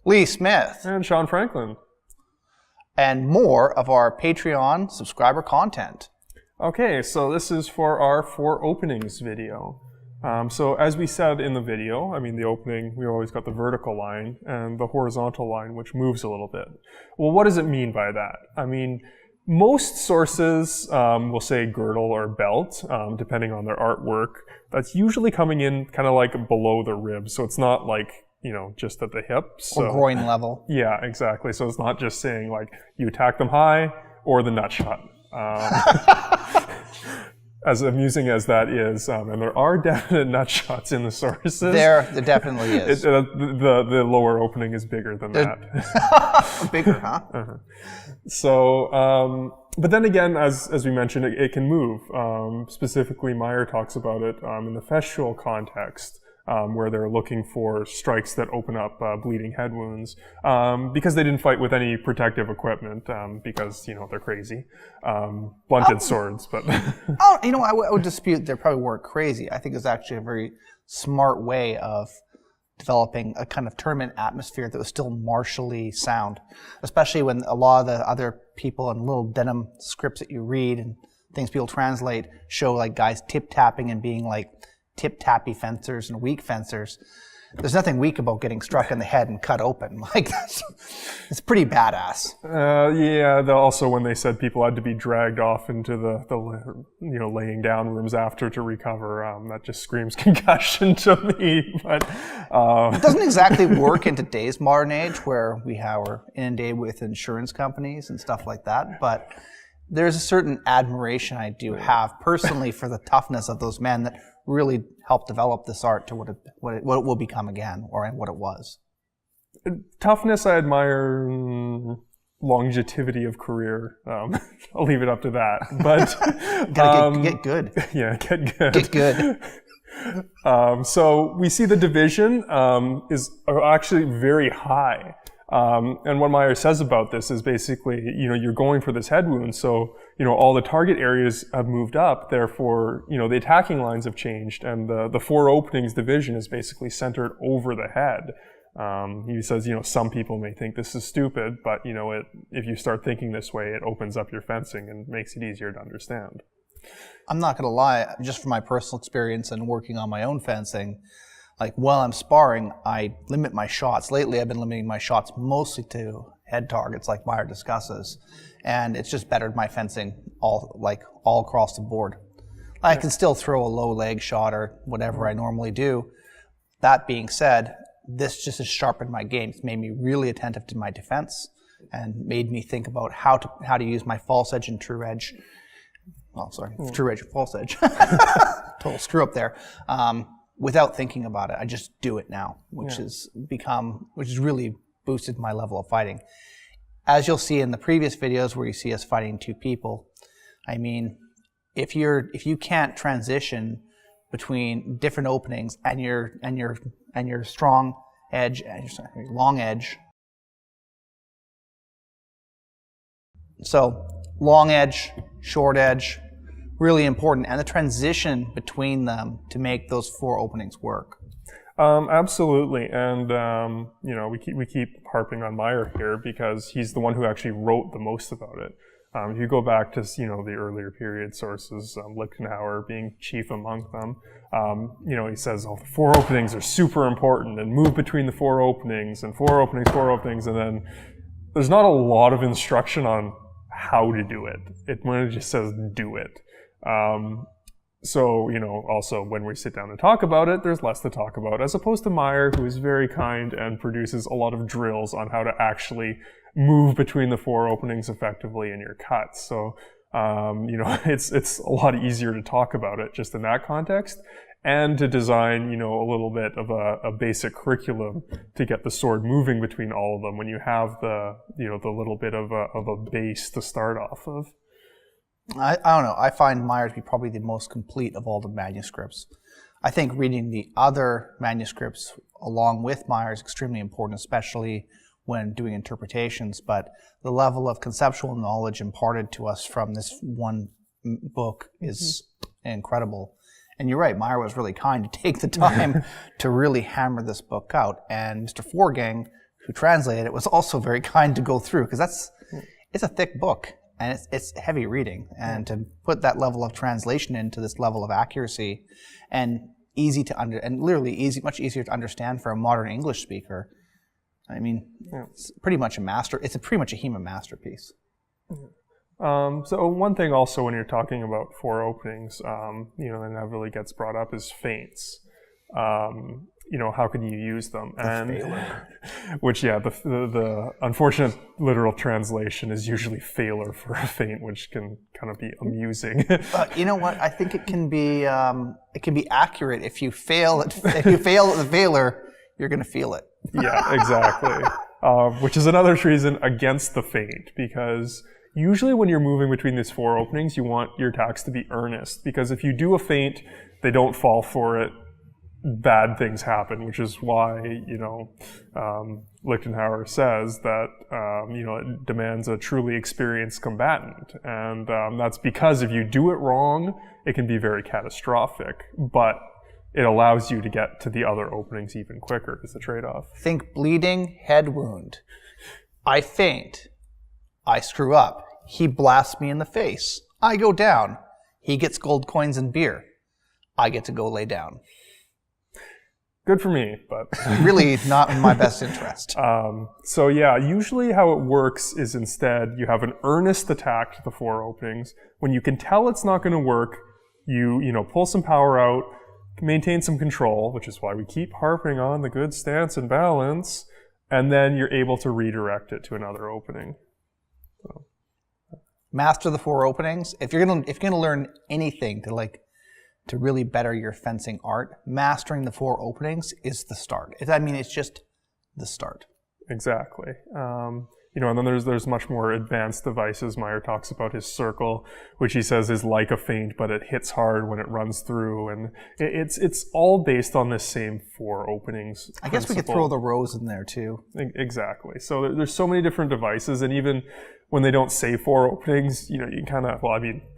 Lee Smith. And Sean Franklin. And more of our Patreon subscriber content. Okay, so this is for our 4 openings video. So as we said in the video, the opening, we always got the vertical line and the horizontal line, which moves a little bit. Well, what does it mean by that? Most sources will say girdle or belt, depending on their artwork. That's usually coming in kind of like below the ribs, so it's not like, just at the hips. Or groin level. Yeah, exactly. So it's not just saying like you attack them high or the nut shot. As amusing as that is, and there are definite nut shots in the sources. There definitely is. The lower opening is bigger than that. Bigger, huh? Uh-huh. So, but then again, as we mentioned, it can move. Specifically, Meyer talks about it in the festual context, where they're looking for strikes that open up bleeding head wounds, because they didn't fight with any protective equipment, because, they're crazy. Blunted swords, but... I would dispute they probably weren't crazy. I think it's actually a very smart way of developing a kind of tournament atmosphere that was still martially sound, especially when a lot of the other people and little denim scripts that you read and things people translate show like guys tip-tapping and being like tip-tappy fencers and weak fencers. There's nothing weak about getting struck in the head and cut open. Like, it's pretty badass. Also when they said people had to be dragged off into the laying down rooms after to recover, that just screams concussion to me. But it doesn't exactly work in today's modern age where we're inundated with insurance companies and stuff like that. But there's a certain admiration I do have personally for the toughness of those men that really helped develop this art to what it will become again, or what it was. Toughness, I admire. Longevity of career, I'll leave it up to that. But gotta get good. Yeah, get good. Get good. So we see the division is actually very high. And what Meyer says about this is basically, you're going for this head wound, so, all the target areas have moved up, therefore, the attacking lines have changed, and the 4 openings division is basically centered over the head. He says, some people may think this is stupid, but, if you start thinking this way, it opens up your fencing and makes it easier to understand. I'm not going to lie, just from my personal experience and working on my own fencing, like while I'm sparring, I limit my shots. Lately, I've been limiting my shots mostly to head targets, like Meyer discusses, and it's just bettered my fencing all across the board. I can still throw a low leg shot or whatever I normally do. That being said, this just has sharpened my game. It's made me really attentive to my defense and made me think about how to use my false edge and true edge. True edge and false edge. Total screw up there. Without thinking about it, I just do it now, which has really boosted my level of fighting. As you'll see in the previous videos where you see us fighting 2 people, if you can't transition between different openings and your strong edge and your long edge. So long edge, short edge, really important, and the transition between them to make those 4 openings work. Absolutely, and we keep harping on Meyer here because he's the one who actually wrote the most about it. If you go back to the earlier period sources, Lichtenauer being chief among them, he says, the 4 openings are super important and move between the 4 openings and 4 openings, and then there's not a lot of instruction on how to do it. It just says do it. So, also when we sit down and talk about it, there's less to talk about, as opposed to Meyer, who is very kind and produces a lot of drills on how to actually move between the 4 openings effectively in your cuts. So, it's a lot easier to talk about it just in that context, and to design, a little bit of a basic curriculum to get the sword moving between all of them when you have the little bit of a base to start off of. I don't know. I find Meyer to be probably the most complete of all the manuscripts. I think reading the other manuscripts along with Meyer is extremely important, especially when doing interpretations, but the level of conceptual knowledge imparted to us from this one book is incredible. And you're right, Meyer was really kind to take the time to really hammer this book out. And Mr. Forgang, who translated it, was also very kind to go through, because it's a thick book and it's heavy reading, and to put that level of translation into this level of accuracy and easy to much easier to understand for a modern English speaker. I mean, it's pretty much a HEMA masterpiece. So one thing also when you're talking about four openings, and that really gets brought up is feints. How can you use them? Which, the unfortunate literal translation is usually failure for a feint, which can kind of be amusing. You know what? I think it can be accurate. If you fail at the failure, you're going to feel it. Yeah, exactly. Which is another reason against the feint, because usually when you're moving between these four openings, you want your attacks to be earnest, because if you do a feint, they don't fall for it, bad things happen, which is why, Lichtenhauer says that, it demands a truly experienced combatant. And that's because if you do it wrong, it can be very catastrophic, but it allows you to get to the other openings even quicker is the trade-off. Think bleeding head wound. I feint. I screw up. He blasts me in the face. I go down. He gets gold coins and beer. I get to go lay down. Good for me, but really not in my best interest. Usually how it works is instead you have an earnest attack to the four openings. When you can tell it's not going to work, you pull some power out, maintain some control, which is why we keep harping on the good stance and balance, and then you're able to redirect it to another opening. So. Master the four openings. If you're gonna learn anything to really better your fencing art, mastering the four openings is the start. It's just the start. Exactly. And then there's much more advanced devices. Meyer talks about his circle, which he says is like a feint, but it hits hard when it runs through, and it's all based on this same four openings I guess we could throw the rows in there too. Exactly. So there's so many different devices, and even when they don't say four openings, you kind of,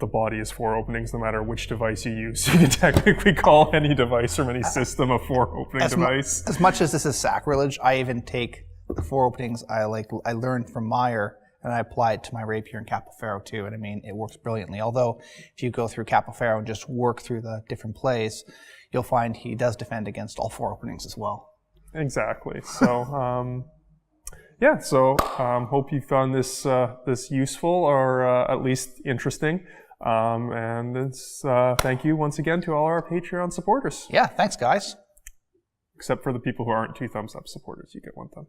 the body is four openings no matter which device you use. You can technically call any device from any system a four opening device. As much as this is sacrilege, I even take the four openings I learned from Meyer, and I apply it to my rapier and Capoferro too, and it works brilliantly. Although if you go through Capoferro and just work through the different plays, you'll find he does defend against all four openings as well. Exactly. So hope you found this useful, or at least interesting. And it's thank you once again to all our Patreon supporters. Yeah, thanks guys. Except for the people who aren't 2 thumbs up supporters, you get 1 thumb.